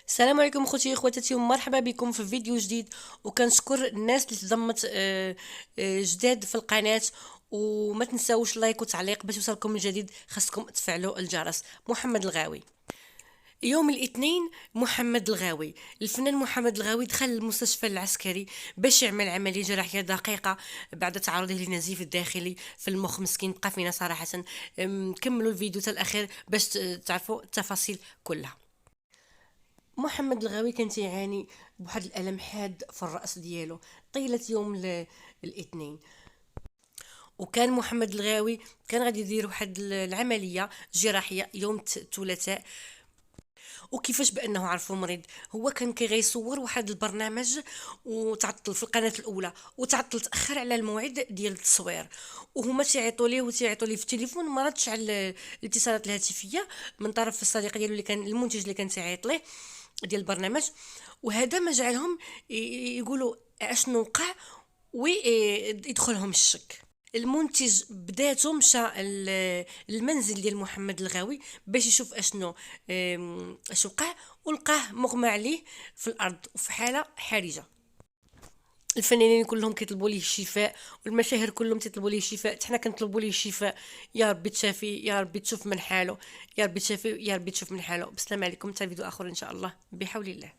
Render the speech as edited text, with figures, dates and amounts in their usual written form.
السلام عليكم خوتي اخواتاتي ومرحبا بكم في فيديو جديد. وكنشكر الناس اللي تضمت جداد في القناة. وما تنساوش لايك وتعليق باش يوصلكم من جديد، خاصكم تفعلوا الجرس. محمد الغاوي. يوم الاثنين محمد الغاوي، الفنان محمد الغاوي دخل المستشفى العسكري باش يعمل عملية جراحية دقيقة بعد تعرضه لنزيف داخلي في المخ. مسكين بقى فينا صراحة. كملوا الفيديو حتى الاخير باش تعرفوا التفاصيل كلها. محمد الغاوي كان تيعاني بواحد الالم حاد في الراس ديالو طيله يوم الاثنين. وكان محمد الغاوي كان غادي يدير واحد العمليه جراحيه يوم الثلاثاء. وكيفاش بانه عرفوا مريض؟ هو كان غيصور واحد البرنامج وتعطل في القناه الاولى، وتعطل تاخر على الموعد ديال التصوير. وهما تيعيطوا ليه في التليفون، ما ردش على الاتصالات الهاتفيه من طرف الصديق ديالو اللي كان المنتج اللي كان تيعيط ليه ديال البرنامج. وهذا ما جعلهم يقولوا اشنو وقع ويدخلهم الشك. المنتج بداته مشى المنزل ديال محمد الغاوي باش يشوف اش وقع، ولقاه مغمى عليه في الارض وفي حاله حرجه. الفنانين كلهم كيطلبوا ليه الشفاء، والمشاهير كلهم تيطلبوا ليه الشفاء، حنا كنطلبوا ليه الشفاء. يا ربي تشافي، يا ربي تشوف من حاله، يا ربي تشافي، يا ربي تشوف من حاله. بسلام عليكم، حتى فيديو اخر ان شاء الله بحول الله.